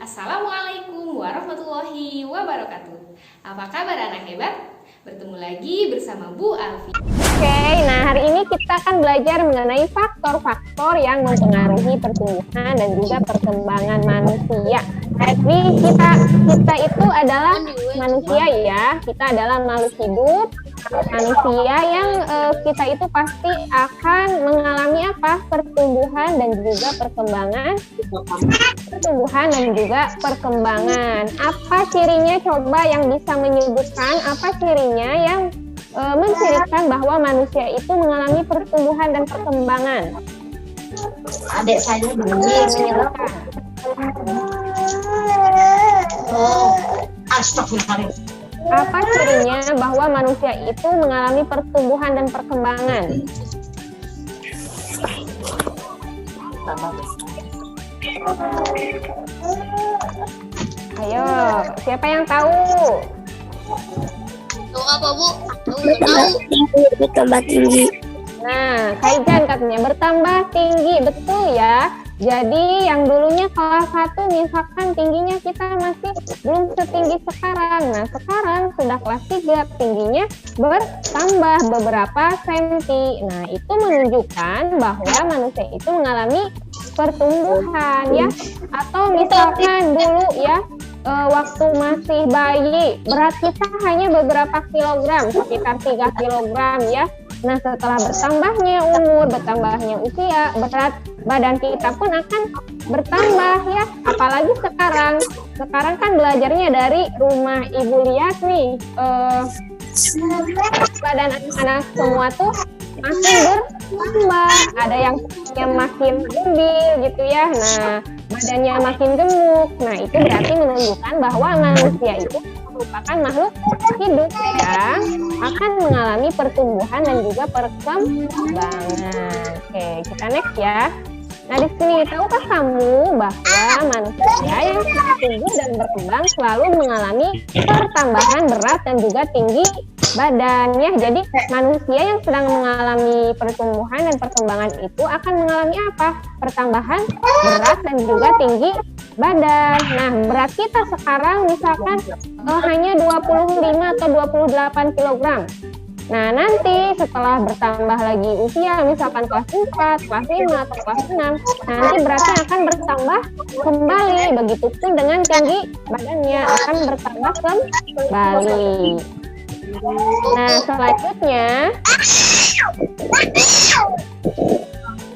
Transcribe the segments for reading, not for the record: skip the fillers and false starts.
Assalamualaikum warahmatullahi wabarakatuh. Apa kabar anak hebat? Bertemu lagi bersama Bu Alfi. Oke, nah hari ini kita akan belajar mengenai faktor-faktor yang mempengaruhi pertumbuhan dan juga perkembangan manusia. Jadi kita itu adalah manusia ya, kita adalah makhluk hidup. Manusia yang kita itu pasti akan mengalami apa? Pertumbuhan dan juga perkembangan. Apa cirinya? Coba yang bisa menyebutkan apa cirinya yang mencirikan bahwa manusia itu mengalami pertumbuhan dan perkembangan. Adik saya menyebutkan. Astagfirullah. Apa cirinya bahwa manusia itu mengalami pertumbuhan dan perkembangan? Ayo, siapa yang tahu? Tahu apa, Bu? Tahu. Bertambah tinggi. Nah, Kaijan katanya bertambah tinggi, betul ya. Jadi yang dulunya kelas 1 misalkan tingginya kita masih belum setinggi sekarang. Nah, sekarang sudah kelas 3, tingginya bertambah beberapa senti. Nah, itu menunjukkan bahwa manusia itu mengalami pertumbuhan ya. Atau misalkan dulu ya, waktu masih bayi, berat kita hanya beberapa kilogram, sekitar 3 kilogram ya. Nah, setelah bertambahnya umur, bertambahnya usia, berat badan kita pun akan bertambah ya. Apalagi sekarang. Sekarang kan belajarnya dari rumah Ibu Liat nih. Badan anak-anak semua tuh makin bertambah. Ada yang makin gembil gitu ya. Nah, badannya makin gemuk. Nah, itu berarti menunjukkan bahwa manusia itu merupakan makhluk hidup yang akan mengalami pertumbuhan dan juga perkembangan. Oke, kita next ya. Nah, di sini tahukah kamu bahwa manusia yang sedang tumbuh dan berkembang selalu mengalami pertambahan berat dan juga tinggi badannya. Jadi manusia yang sedang mengalami pertumbuhan dan perkembangan itu akan mengalami apa? Pertambahan berat dan juga tinggi badan. Nah, berat kita sekarang misalkan hanya 25 atau 28 kg. Nah, nanti setelah bertambah lagi usia, misalkan kelas 4, kelas 5, atau kelas 6, nanti beratnya akan bertambah kembali. Begitupun dengan tinggi badannya akan bertambah kembali.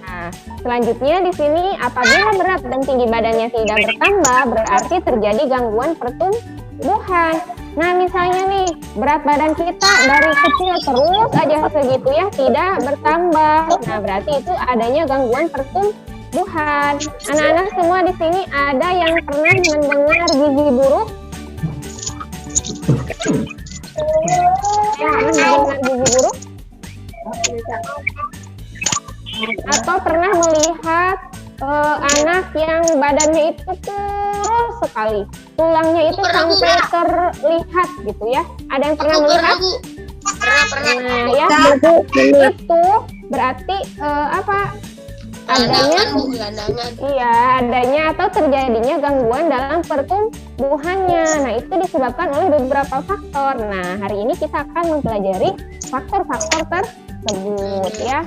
Nah, selanjutnya di sini apabila berat dan tinggi badannya tidak bertambah, berarti terjadi gangguan pertumbuhan. Nah, misalnya nih, berat badan kita dari kecil terus aja segitu ya, tidak bertambah. Nah, berarti itu adanya gangguan pertumbuhan. Anak-anak semua di sini ada yang pernah mendengar gizi buruk? Ya, mendengar gizi buruk? Atau pernah melihat anak yang badannya itu kurus sekali, tulangnya itu sampai terlihat gitu ya? Ada yang pernah melihat? Pernah. Nah ya, itu berarti apa? Adanya atau terjadinya gangguan dalam pertumbuhannya. Nah, itu disebabkan oleh beberapa faktor. Nah, hari ini kita akan mempelajari faktor-faktor tersebut ya.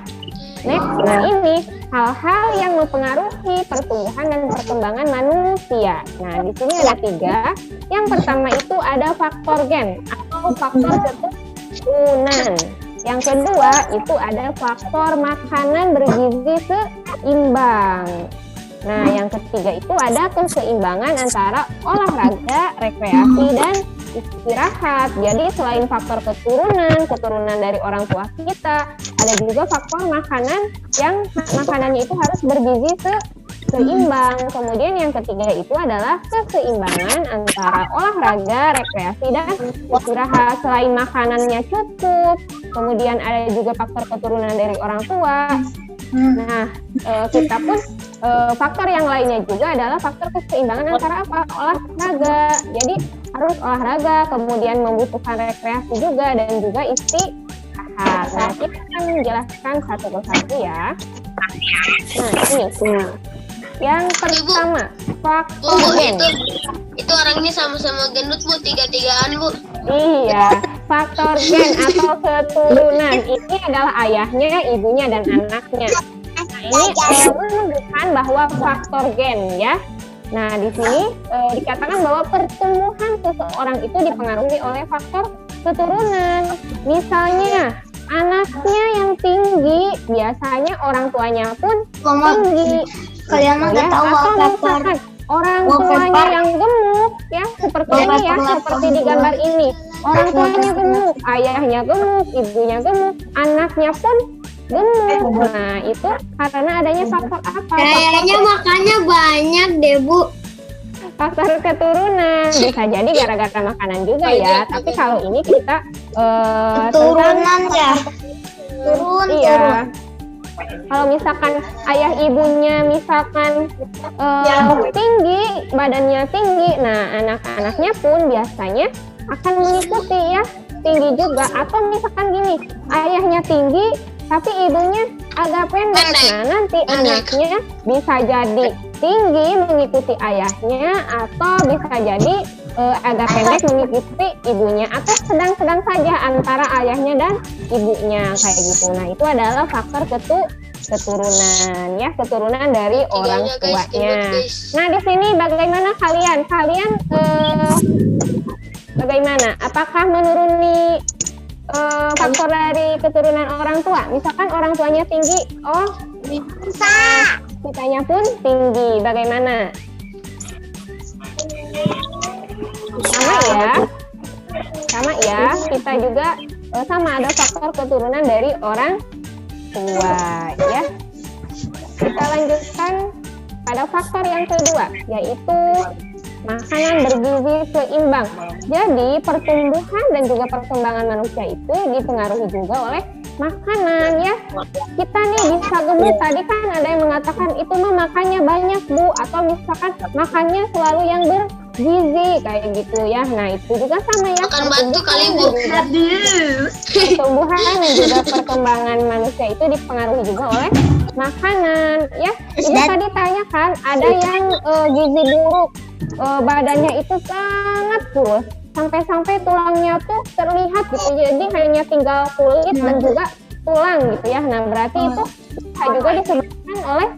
Next, nah ini hal-hal yang mempengaruhi pertumbuhan dan perkembangan manusia. Nah, di sini ada 3. Yang pertama itu ada faktor gen atau faktor keturunan. Yang kedua itu ada faktor makanan bergizi seimbang. Nah, yang ketiga itu ada keseimbangan antara olahraga, rekreasi, dan istirahat. Jadi selain faktor keturunan dari orang tua kita, ada juga faktor makanan yang makanannya itu harus bergizi seimbang. Kemudian yang ketiga itu adalah keseimbangan antara olahraga, rekreasi, dan istirahat. Selain makanannya cukup, kemudian ada juga faktor keturunan dari orang tua. Nah, kita pun faktor yang lainnya juga adalah faktor keseimbangan antara apa? Olahraga. Jadi harus olahraga, kemudian membutuhkan rekreasi juga, dan juga istirahat. Nah, kita akan menjelaskan satu persatu ya. Nah, ini yang pertama, faktor Bu, gen. itu orangnya sama-sama gendut Bu, tiga-tigaan Bu. Iya, faktor gen atau keturunan ini adalah ayahnya, ibunya, dan anaknya. Nah, ini menunjukkan bahwa faktor gen ya. Nah, di sini dikatakan bahwa pertumbuhan seseorang itu dipengaruhi oleh faktor keturunan. Misalnya, anaknya yang tinggi, biasanya orang tuanya pun tinggi. Kalian mah nggak tahu Atau wallpaper. misalkan orang tuanya yang gemuk, ya seperti ini ya, seperti di gambar ini. Orang tuanya gemuk, ayahnya gemuk, ibunya gemuk, anaknya pun gemuk. Nah, itu karena adanya faktor apa? Kayaknya makannya banyak deh, Bu. Faktor keturunan. Bisa jadi gara-gara makanan juga ya. Tapi kalau ini kita Turunan ya. Turun. iya. Kalau misalkan ayah ibunya misalkan tinggi, badannya tinggi, nah anak-anaknya pun biasanya akan mengikuti ya, tinggi juga. Atau misalkan gini, ayahnya tinggi tapi ibunya agak pendek, nah nanti anaknya bisa jadi tinggi mengikuti ayahnya, atau bisa jadi agak pendek mengikuti ibunya, atau sedang-sedang saja antara ayahnya dan ibunya kayak gitu. Nah, itu adalah faktor keturunan ya, keturunan dari orang Tiganya, guys, tuanya. gendut, guys. Nah, di sini bagaimana kalian? Kalian bagaimana? Apakah menuruni faktor dari keturunan orang tua? Misalkan orang tuanya tinggi, oh kitanya pun tinggi. Bagaimana? Sama ya. Kita juga sama, ada faktor keturunan dari orang tua ya. Kita lanjutkan pada faktor yang kedua, yaitu makanan bergizi seimbang. Jadi pertumbuhan dan juga perkembangan manusia itu dipengaruhi juga oleh makanan ya. Kita nih bisa gemuk, tadi kan ada yang mengatakan itu mah makannya banyak Bu, atau misalkan makannya selalu yang bergizi kayak gitu ya. Nah, itu juga sama ya. Makan batu kali Bu. Pertumbuhan dan juga perkembangan manusia itu dipengaruhi juga oleh makanan ya. Ibu tadi tanyakan ada yang gizi buruk, badannya itu sangat kurus, sampai-sampai tulangnya tuh terlihat gitu, jadi hanya tinggal kulit dan juga tulang gitu ya. Nah, berarti itu bisa juga disebabkan oleh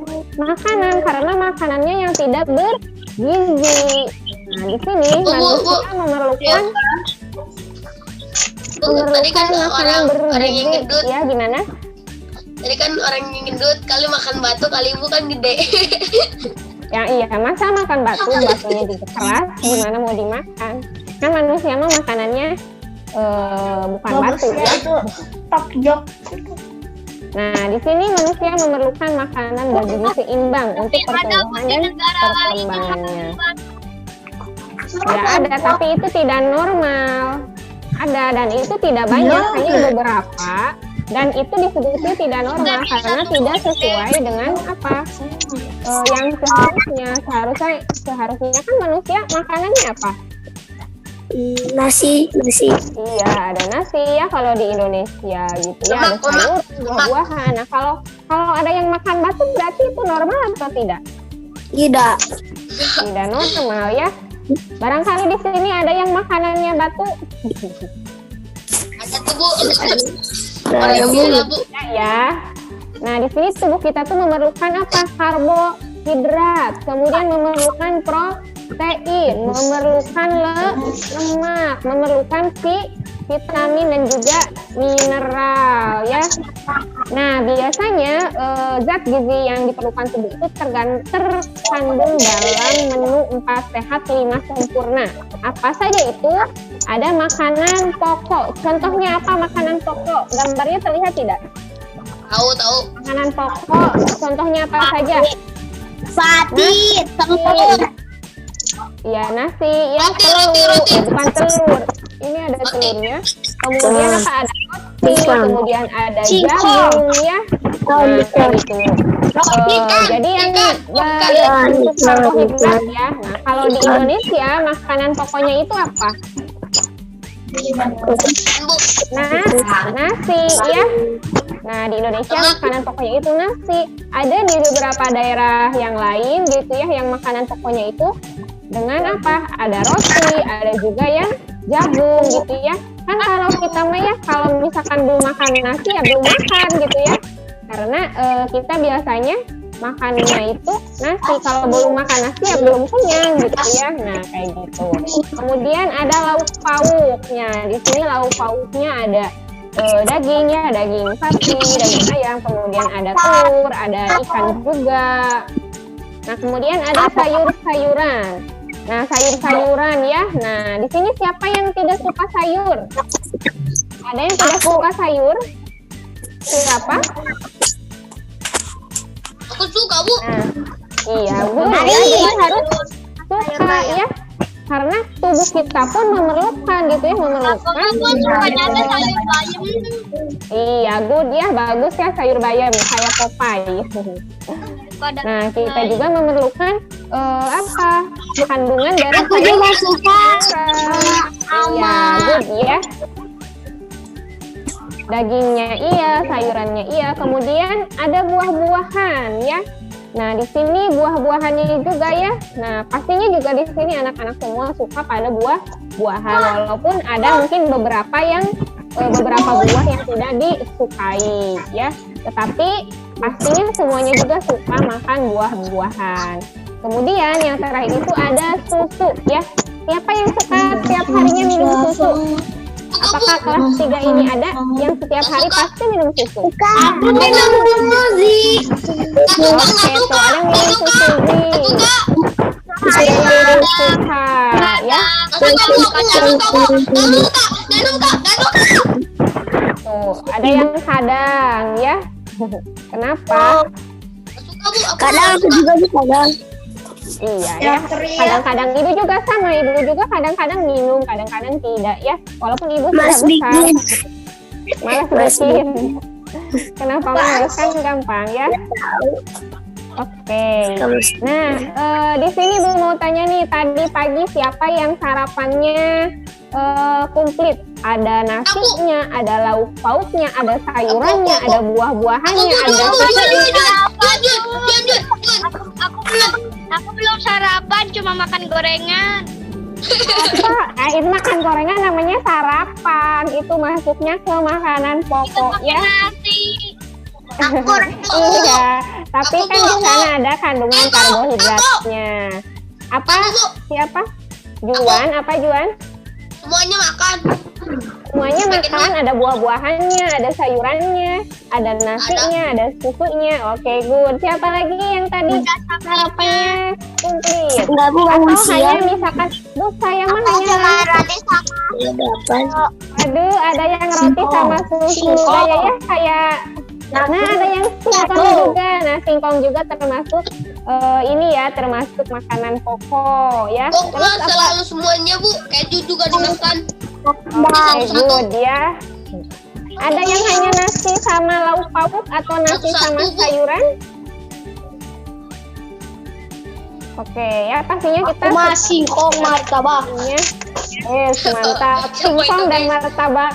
makanan, karena makanannya yang tidak bergizi. Nah, di sini manusia memerlukan Tadi kan makanan orang yang bergizi gendut. ya. Gimana? Tadi kan orang yang gendut kali makan batu, kali Ibu kan gede. Ya iya, masa makan batunya juga keras, gimana mau dimakan? Kan manusia mah makanannya bukan batu ya. Top jok. Nah, di sini manusia memerlukan makanan bergizi seimbang untuk pertumbuhan dan perkembangannya. Ya ada, tapi itu tidak normal. Ada, dan itu tidak banyak, hanya beberapa. Dan itu disebutnya tidak normal karena tidak sesuai dengan apa yang seharusnya kan manusia makanannya apa? Nasi. Iya, ada nasi ya kalau di Indonesia gitu ya, ada sayur, buah-buahan. Nah, kalau ada yang makan batu berarti itu normal atau tidak? Tidak. Tidak normal ya. Barangkali di sini ada yang makanannya batu. Ada tuh Bu. Orang gila Bu. Ya. Nah, di sini tubuh kita tuh memerlukan apa? Karbohidrat, kemudian memerlukan protein, memerlukan lemak, memerlukan vitamin dan juga mineral ya. Nah, biasanya zat gizi yang diperlukan tubuh itu terkandung dalam menu 4 sehat 5 sempurna. Apa saja itu? Ada makanan pokok. Contohnya apa makanan pokok? Gambarnya terlihat tidak? Tahu. Makanan pokok. Contohnya apa saja? Pati. Nasi. Iya, nasi. Ya, Roti. bukan telur. Ini ada telurnya. Kemudian apa? Ada roti. Kemudian ada jagung ya. Nah, kayak gitu. Jadi yang untuk karbohidrat ya. Nah, kalau di Indonesia makanan pokoknya itu apa? Bu. Nah, nasi ya. Nah, di Indonesia makanan pokoknya itu nasi. Ada di beberapa daerah yang lain gitu ya, yang makanan pokoknya itu dengan apa? Ada roti, ada juga yang jagung gitu ya. Kan kalau kita mah ya, kalau misalkan belum makan nasi ya belum makan gitu ya. Karena kita biasanya makannya itu nasi, kalau belum makan nasi ya belum kenyang gitu ya. Nah, kayak gitu. Kemudian ada lauk pauknya. Di sini lauk pauknya ada daging ya, daging sapi, daging ayam, kemudian ada telur, ada ikan juga. Nah, kemudian ada sayur-sayuran. Nah, sayur-sayuran ya. Nah, di sini siapa yang tidak suka sayur? Ada yang tidak suka sayur? Siapa? Aku suka, Bu. Nah, iya, Bu. Ya, jadi harus suka ya. Karena tubuh kita pun memerlukan gitu ya, memerlukan. Iya, good ya, bagus ya sayur bayam, kayak Popeye. Nah, kita juga memerlukan apa? Kandungan dari Aku juga suka. Iya, good ya. Dagingnya iya, sayurannya iya. Kemudian ada buah-buahan ya. Nah, di sini buah-buahannya juga ya. Nah, pastinya juga di sini anak-anak semua suka pada buah-buahan, walaupun ada mungkin beberapa buah yang tidak disukai ya. Tetapi pastinya semuanya juga suka makan buah-buahan. Kemudian yang terakhir itu ada susu ya. Siapa yang suka setiap harinya minum susu? Apakah kelas 3 ini ada yang setiap hari pasti minum susu? Aku minum musik. Oke, tuh ada yang minum susu nih. Ada yang minum suka ya. Tuh, ada yang kadang ya. Kenapa? Kadang aku juga suka. Iya ya. Kadang-kadang ibu juga sama, ibu juga kadang-kadang minum, kadang-kadang tidak ya. Walaupun ibu sudah besar. Malas bikin. Kenapa malas? Kan gampang ya. Oke. Nah, di sini Bu mau tanya nih, tadi pagi siapa yang sarapannya komplit? Ada nasinya, ada lauk pauknya, ada sayurannya, ada buah-buahannya, ada Aku belum sarapan, cuma makan gorengan. apa? Itu makan gorengan namanya sarapan. Itu masuknya ke makanan pokok ya. Nasi. Iya, tapi kan di sana ada kandungan karbohidratnya. Apa? Siapa? Juan? Apa Juan? Semuanya makan. Semuanya makan, ada buah-buahannya, ada sayurannya, ada nasinya, ada susunya. Oke, good. Siapa lagi yang tadi sarapannya komplit? Enggak, Bu, Atau bangun hanya siang. misalkan, Bu saya mah Aku cuma hanya, roti sama. aduh ada yang roti sama susu, kayak ya kayak. Nah, ada yang singkong juga. Nah, singkong juga termasuk ini ya, termasuk makanan pokok ya. Pokoknya selalu semuanya, Bu. Keju juga dimakan. Oke, good ya. Ada yang hanya nasi sama lauk pauk atau nasi sama sayuran? Oke ya, pastinya kita Singkong martabak. mantap. Singkong dan martabak.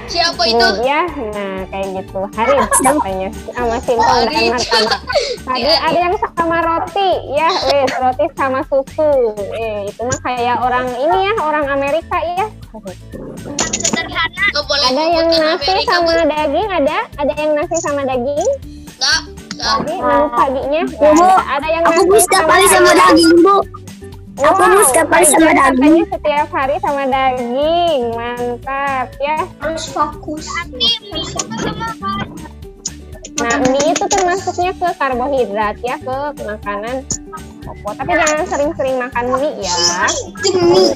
Siapa itu? Good ya. Nah, kayak gitu. Haris katanya sama singkong dan martabak. Tadi ada yang sama roti ya, roti sama susu. Itu mah kayak orang ini ya, orang Amerika ya. Sederhana. Nggak boleh Ada yang ngikutin nasi Amerika, sama Bu. daging, ada yang nasi sama daging. Nggak. Tadi menu paginya Bu, ada yang Aku nasi bus setiap hari sama daging, Bu. Aku bus setiap hari sama Katanya daging. setiap hari sama daging, mantap ya. Harus fokus. Nah, mie itu termasuknya ke karbohidrat ya, ke makanan pokok. Tapi jangan sering-sering makan mie ya.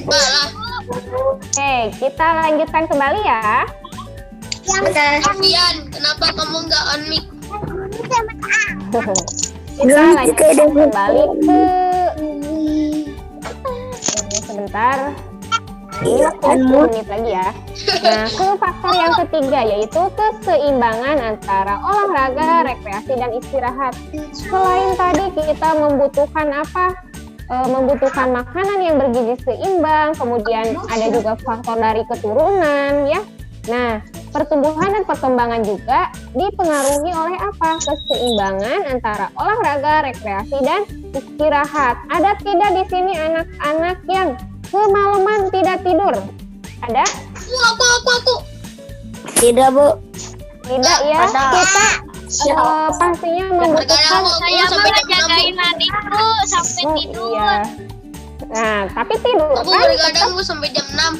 Malah. Oke, kita lanjutkan kembali ya. Alfian, kenapa kamu nggak on mic? Kita lanjutkan kembali ke sebentar. Ini waktu 10 menit lagi ya. Nah, ke faktor yang ketiga yaitu keseimbangan antara olahraga, rekreasi, dan istirahat. Selain tadi kita membutuhkan apa? Membutuhkan makanan yang bergizi seimbang, kemudian ada juga faktor dari keturunan ya. Nah, Pertumbuhan dan perkembangan juga dipengaruhi oleh apa? Keseimbangan antara olahraga, rekreasi, dan istirahat. Ada tidak di sini anak-anak yang semalaman tidak tidur? Ada? Aku. Tidak, Bu. Tidak ya. Kita pastinya membutuhkan. Saya mau jagain adikku sampai Oh, tidur. iya. Nah, tapi tidur Aku kan? bergadang Bu sampai jam 6.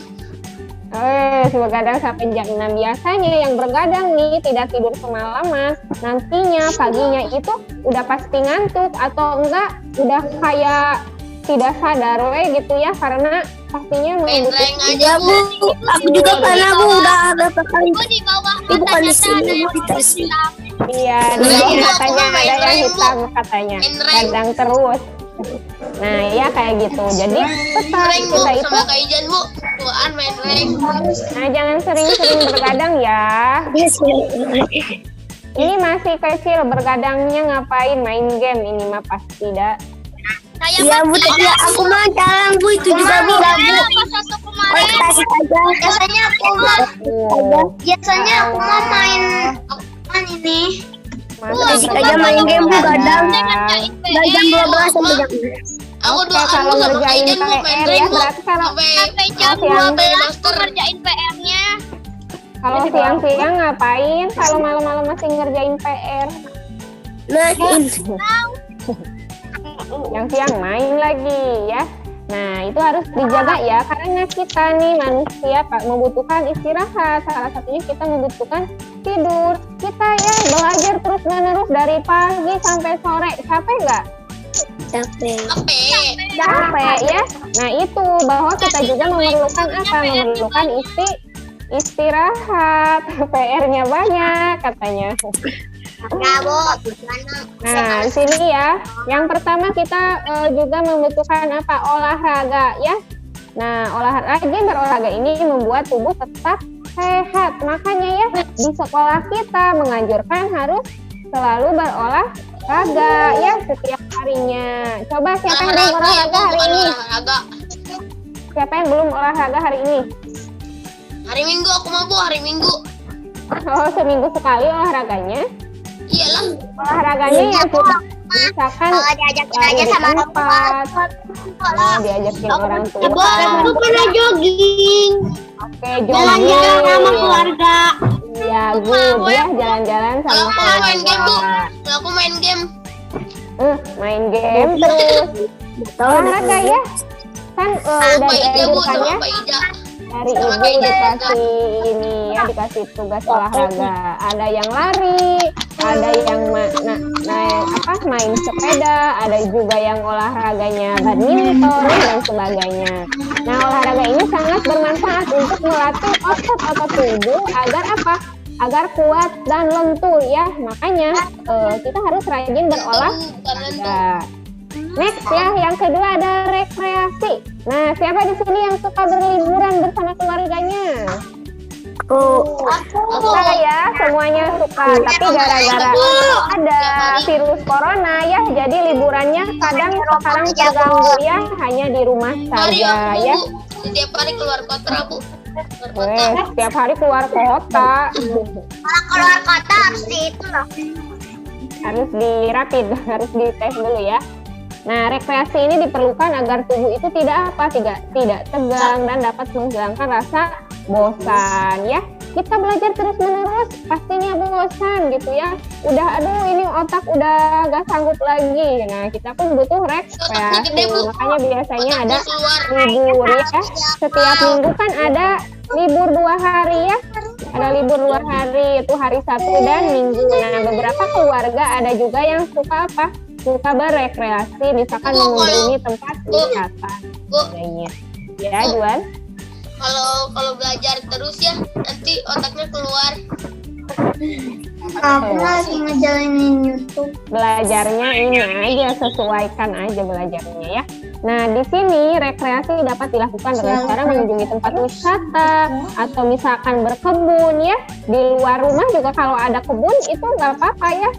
Begadang sampai jam 6. Biasanya yang bergadang nih tidak tidur semalaman. Nantinya paginya itu udah pasti ngantuk atau enggak udah kayak tidak sadar gitu ya, karena pastinya Main membutuhkan. rank aja Ya, Bu. Bu. Aku juga pernah, Bu. Udah berapa kali. Aku di bawah Tapi bukan di mata sini, ada Bu. yang Di tas. hitam. Iya, Main di rank, Bu. katanya Aku main ada yang rank, Bu. hitam katanya. Main rank. Gadang terus. Nah, ya kayak gitu. Jadi tetap Rank Bu kita itu, sama Kaijan Bu. Tuan main rank. nah jangan sering-sering bergadang ya. Ini masih kecil, bergadangnya ngapain? Main game ini mah pasti dah. Saya Iya, Bu. Tapi aku mah jarang, Bu. Itu juga, Bu. pas satu kemarin Konsentrasi aja. biasanya aku mau main ini. Basic aja main game, Bu. Kadang Ngerjain udah jam 12 sampai jam 6. Aku Oke, doang kalau Bu sama ngerjain Kaijan Bu main PR rank ya, Bu. berarti kalau sampai jam siang- 12 aku ngerjain PR-nya. kalau siang-siang ngapain? Kalau malam-malam masih ngerjain PR, Nah, ini. yang siang main lagi ya. Nah, itu harus dijaga ya, karena kita nih manusia Pak membutuhkan istirahat. Salah satunya kita membutuhkan tidur. Kita ya belajar terus-menerus dari pagi sampai sore. Capek nggak? Capek. Capek ya. Nah, itu bahwa kita juga memerlukan apa? Memerlukan istirahat. PR-nya banyak katanya. Enggak, Bu. Nah, di sini ya. Yang pertama kita juga membutuhkan apa? Olahraga ya. Nah, rajin berolahraga ini membuat tubuh tetap sehat. Makanya ya di sekolah kita menganjurkan harus selalu berolahraga ya setiap harinya. Coba siapa yang belum olahraga hari ini? Siapa yang belum olahraga hari ini? Hari Minggu aku mau Bu, hari Minggu. Oh, seminggu sekali olahraganya. Iyalah. Olahraganya ya sudah misalkan diajakin lari di tempat, diajakin orang tua. Aku pernah jogging. Oke, jogging. keluarga. Iya, good ya, jalan-jalan sama Kalau aku main game Bu. keluarga. Kalau aku main game. Main game terus olahraga ya. Kan udah Pak Ija Bu sama dianjurkannya Pak Ija. dari Sama ibu Kaijan dikasih ini ya, dikasih tugas olahraga. Ada yang lari, ada yang main sepeda, ada juga yang olahraganya badminton dan sebagainya. Nah, olahraga ini sangat bermanfaat untuk melatih otot-otot tubuh agar apa? Agar kuat dan lentur ya. Makanya kita harus rajin berolahraga. Next ya, yang kedua ada rekreasi. Nah, siapa di sini yang suka berliburan bersama keluarganya? Suka ya, semuanya suka. Tapi gara-gara ada virus corona ya, jadi liburannya kadang sekarang terganggu ya, hanya di rumah Hari saja aku ya. Bu. Setiap hari keluar kota Bu. Keluar kota. Setiap hari keluar kota Kalau keluar kota harus itu loh. harus dirapid, harus dites dulu ya. Nah, rekreasi ini diperlukan agar tubuh itu tidak tegang dan dapat menghilangkan rasa bosan ya. Kita belajar terus-menerus pastinya bosan gitu ya. Udah ini otak udah gak sanggup lagi. Nah, kita pun butuh rekreasi. Makanya biasanya ada libur ya. Setiap minggu kan ada libur 2 hari ya. Ada libur 2 hari, itu hari Sabtu dan Minggu. Nah, beberapa keluarga ada juga yang suka apa? Suka berrekreasi, misalkan mengunjungi tempat wisata. Kayaknya. Ya, Juan. Kalau belajar terus ya nanti otaknya keluar. Aku lagi ngejalanin YouTube. Belajarnya ini aja, sesuaikan aja belajarnya ya. Nah, di sini rekreasi dapat dilakukan dengan cara mengunjungi tempat wisata atau misalkan berkebun ya. Di luar rumah juga kalau ada kebun itu nggak apa-apa ya,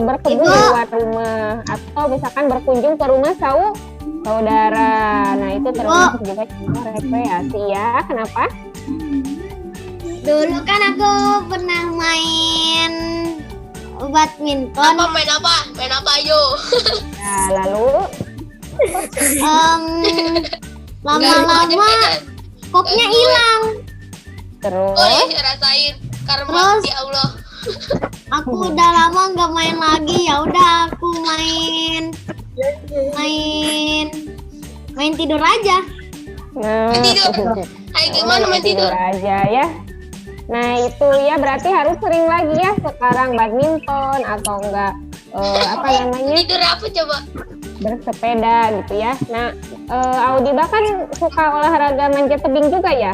berkebun di luar rumah atau misalkan berkunjung ke rumah saudara. Nah, itu termasuk juga rekreasi ya. Kenapa? Dulu kan aku pernah main badminton. Main apa? Main apa ayo? Nah, lalu Lama-lama koknya hilang. terus Oh iya, rasain. Karma Terus? ya Allah. Aku udah lama nggak main lagi. Ya udah aku main tidur aja. nah, Tidur. Kayak gimana main tidur? aja ya. Nah itu ya berarti harus sering lagi ya sekarang badminton atau enggak apa namanya Tidur apa coba? bersepeda gitu ya. Nah Audiba kan suka olahraga manjat tebing juga ya?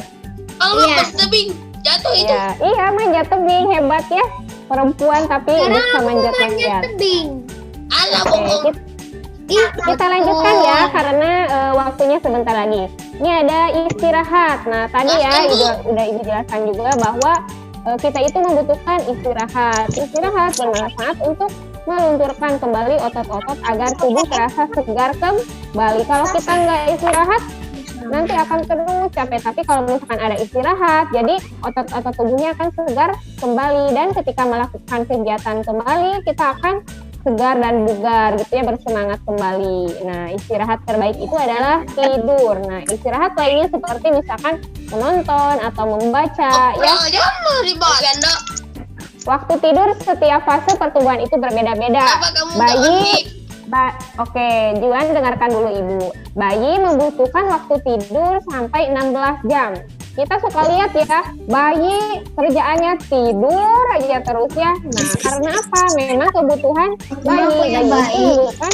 Kalau Iya. pas tebing jatuh itu. Iya, iya manjat tebing hebat ya perempuan tapi Sekarang bisa aku manjat manjat manjat. tebing. Alah Oke, bohong. kita lanjutkan ya karena waktunya sebentar lagi. Ini ada istirahat. Nah tadi ya udah ibu jelaskan juga bahwa kita itu membutuhkan istirahat. Istirahat bermanfaat untuk melunturkan kembali otot-otot agar tubuh terasa segar kembali. Kalau kita nggak istirahat nanti akan terus capek. Tapi kalau misalkan ada istirahat, jadi otot-otot tubuhnya akan segar kembali dan ketika melakukan kegiatan kembali kita akan segar dan bugar gitu ya, bersemangat kembali. Nah istirahat terbaik itu adalah tidur. Nah istirahat lainnya seperti misalkan menonton atau membaca ya. Jangan ribet. Ganda. Waktu tidur setiap fase pertumbuhan itu berbeda-beda. Apa kamu nggak Bayi mandi? Oke, Juan dengarkan dulu Ibu. Bayi membutuhkan waktu tidur sampai 16 jam. Kita suka lihat ya, bayi kerjaannya tidur aja terus ya. Nah, karena apa? Memang kebutuhan bayi itu membutuhkan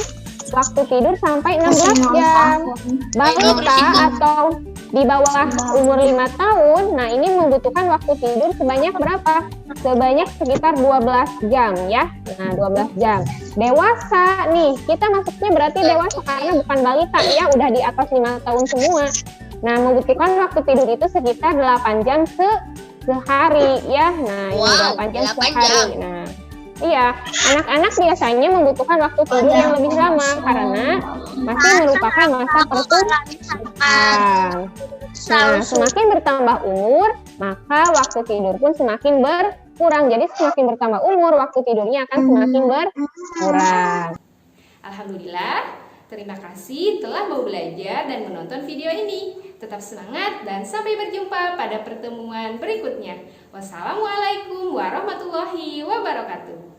waktu tidur sampai 16 jam. Balita atau di bawah umur 5 tahun, nah ini membutuhkan waktu tidur sebanyak berapa? Sebanyak sekitar 12 jam ya. Nah, 12 jam. Dewasa nih, kita masuknya berarti dewasa karena bukan balita ya, udah di atas 5 tahun semua. Nah, membutuhkan waktu tidur itu sekitar 8 jam sehari ya. Nah, ini Wow, 8 jam 8 sehari. jam. Nah, iya, anak-anak biasanya membutuhkan waktu tidur yang lebih lama karena masih merupakan masa pertumbuhan. Nah, semakin bertambah umur, maka waktu tidur pun semakin berkurang. Jadi semakin bertambah umur, waktu tidurnya akan semakin berkurang. Alhamdulillah, terima kasih telah mau belajar dan menonton video ini. Tetap semangat dan sampai berjumpa pada pertemuan berikutnya. Wassalamualaikum warahmatullahi wabarakatuh.